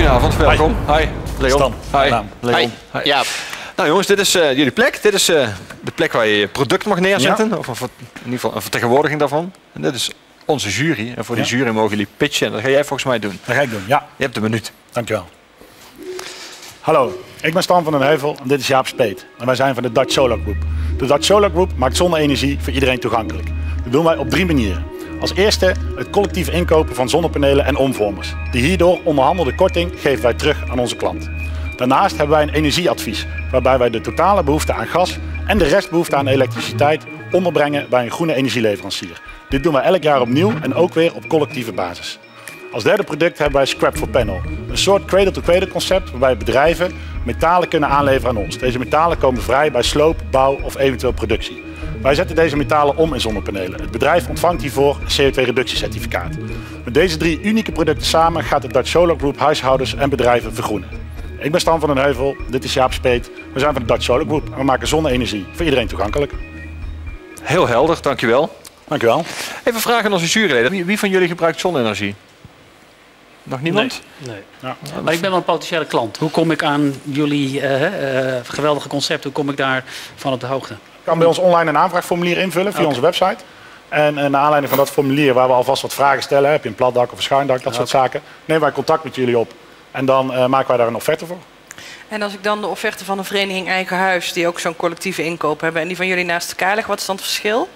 goedenavond, welkom. Hi, Leon. Stan. Hi. Leon. Hi. Ja. Nou jongens, dit is jullie plek. Dit is de plek waar je je product mag neerzetten. Ja. Of in ieder geval een vertegenwoordiging daarvan. En dit is onze jury. En voor die jury mogen jullie pitchen. En dat ga jij volgens mij doen. Dat ga ik doen, ja. Je hebt een minuut. Dankjewel. Hallo, ik ben Stan van den Heuvel en dit is Jaap Speet. En wij zijn van de Dutch Solar Group. De Dutch Solar Group maakt zonne-energie voor iedereen toegankelijk. Dat doen wij op 3 manieren. Als eerste het collectief inkopen van zonnepanelen en omvormers. Die hierdoor onderhandelde korting geven wij terug aan onze klant. Daarnaast hebben wij een energieadvies, waarbij wij de totale behoefte aan gas en de restbehoefte aan elektriciteit onderbrengen bij een groene energieleverancier. Dit doen wij elk jaar opnieuw en ook weer op collectieve basis. Als derde product hebben wij Scrap for Panel. Een soort cradle-to-cradle concept waarbij bedrijven metalen kunnen aanleveren aan ons. Deze metalen komen vrij bij sloop, bouw of eventueel productie. Wij zetten deze metalen om in zonnepanelen. Het bedrijf ontvangt hiervoor een CO2-reductiecertificaat. Met deze 3 unieke producten samen gaat de Dutch Solar Group huishoudens en bedrijven vergroenen. Ik ben Stan van den Heuvel, dit is Jaap Speet. We zijn van de Dutch Solar Group en we maken zonne-energie voor iedereen toegankelijk. Heel helder, dankjewel. Dankjewel. Even vragen aan onze juryleden. Wie van jullie gebruikt zonne-energie? Nog niemand? Nee. Ja. Maar ik ben wel een potentiële klant. Hoe kom ik aan jullie geweldige concept? Hoe kom ik daar van op de hoogte? Je kan bij ons online een aanvraagformulier invullen via onze website. En naar aanleiding van dat formulier, waar we alvast wat vragen stellen, heb je een plat dak of een schuin dak, dat soort zaken, nemen wij contact met jullie op. En dan maken wij daar een offerte voor. En als ik dan de offerte van een vereniging Eigen Huis, die ook zo'n collectieve inkoop hebben, en die van jullie naast elkaar leg, wat is dan het verschil?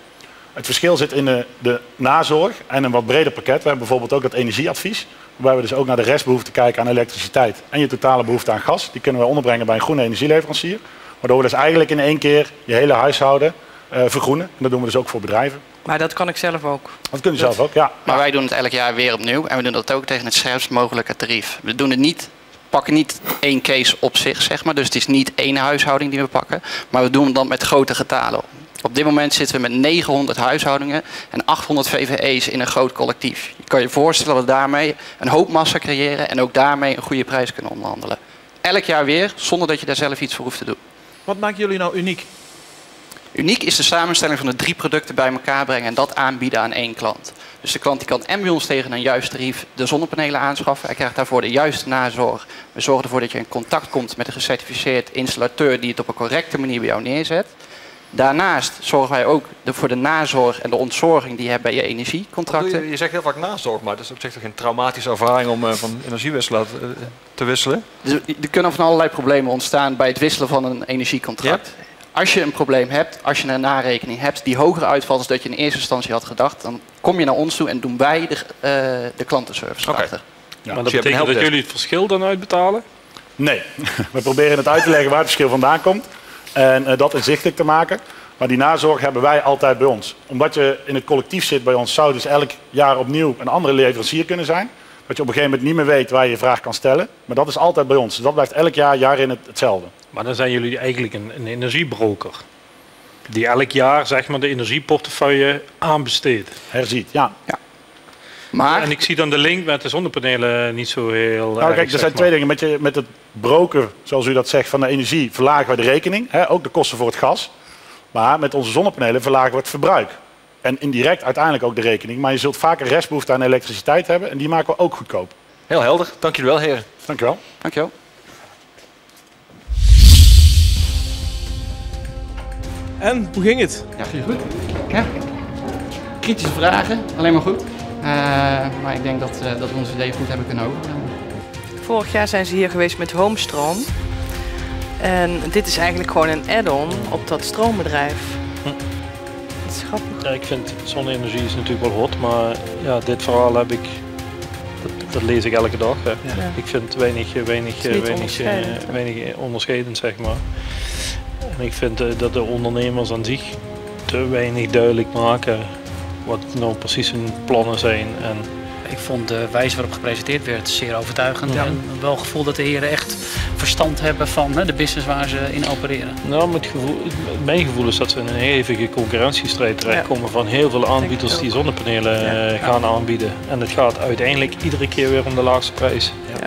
Het verschil zit in de nazorg en een wat breder pakket. We hebben bijvoorbeeld ook dat energieadvies, waarbij we dus ook naar de restbehoefte kijken aan elektriciteit en je totale behoefte aan gas. Die kunnen we onderbrengen bij een groene energieleverancier. Waardoor we dus eigenlijk in één keer je hele huishouden vergroenen. En dat doen we dus ook voor bedrijven. Maar dat kan ik zelf ook. Dat kun je zelf ook, ja. Maar wij doen het elk jaar weer opnieuw en we doen dat ook tegen het scherpst mogelijke tarief. We doen het niet, pakken niet één case op zich, zeg maar. Dus het is niet één huishouding die we pakken, maar we doen het dan met grote getalen. Op dit moment zitten we met 900 huishoudingen en 800 VVE's in een groot collectief. Je kan je voorstellen dat we daarmee een hoop massa creëren en ook daarmee een goede prijs kunnen onderhandelen. Elk jaar weer, zonder dat je daar zelf iets voor hoeft te doen. Wat maakt jullie nou uniek? Uniek is de samenstelling van de 3 producten bij elkaar brengen en dat aanbieden aan één klant. Dus de klant die kan en bij ons tegen een juist tarief de zonnepanelen aanschaffen. Hij krijgt daarvoor de juiste nazorg. We zorgen ervoor dat je in contact komt met een gecertificeerd installateur die het op een correcte manier bij jou neerzet. Daarnaast zorgen wij ook voor de nazorg en de ontzorging die je hebt bij je energiecontracten. Je zegt heel vaak nazorg, maar dat is op zich toch geen traumatische ervaring om van energiewisselaar te wisselen? Dus er kunnen van allerlei problemen ontstaan bij het wisselen van een energiecontract. Ja. Als je een probleem hebt, als je een narekening hebt die hoger uitvalt dan dat je in eerste instantie had gedacht, dan kom je naar ons toe en doen wij de klantenservice achter. Ja, maar dat betekent dat jullie het verschil dan uitbetalen? Nee, we proberen het uit te leggen waar het verschil vandaan komt. En dat inzichtelijk te maken. Maar die nazorg hebben wij altijd bij ons. Omdat je in het collectief zit bij ons, zou dus elk jaar opnieuw een andere leverancier kunnen zijn. Dat je op een gegeven moment niet meer weet waar je je vraag kan stellen. Maar dat is altijd bij ons. Dus dat blijft elk jaar in hetzelfde. Maar dan zijn jullie eigenlijk een energiebroker. Die elk jaar zeg maar de energieportefeuille aanbesteedt. Herziet, ja. Maar... En ik zie dan de link met de zonnepanelen niet zo heel erg. Kijk, er zijn 2 dingen. Met het broker, zoals u dat zegt, van de energie verlagen we de rekening. Ook de kosten voor het gas. Maar met onze zonnepanelen verlagen we het verbruik. En indirect uiteindelijk ook de rekening. Maar je zult vaak een restbehoefte aan elektriciteit hebben. En die maken we ook goedkoop. Heel helder. Dank jullie wel, heren. Dank je wel. Dank je wel. En, hoe ging het? Ja, ging goed. Ja. Kritische vragen, alleen maar goed. Maar ik denk dat we ons idee goed hebben kunnen overbrengen. Vorig jaar zijn ze hier geweest met Homestroom. En dit is eigenlijk gewoon een add-on op dat stroombedrijf. Dat is grappig. Ja, ik vind zonne-energie is natuurlijk wel hot, maar ja, dit verhaal heb ik, dat lees ik elke dag. Hè. Ja. Ik vind weinig onderscheidend, zeg maar. En ik vind dat de ondernemers aan zich te weinig duidelijk maken wat nou precies hun plannen zijn. En ik vond de wijze waarop gepresenteerd werd zeer overtuigend. Ja. En wel het gevoel dat de heren echt verstand hebben van de business waar ze in opereren. Nou, mijn gevoel is dat ze in een hevige concurrentiestrijd terechtkomen van heel veel aanbieders die zonnepanelen gaan aanbieden. En het gaat uiteindelijk iedere keer weer om de laagste prijs. Ja.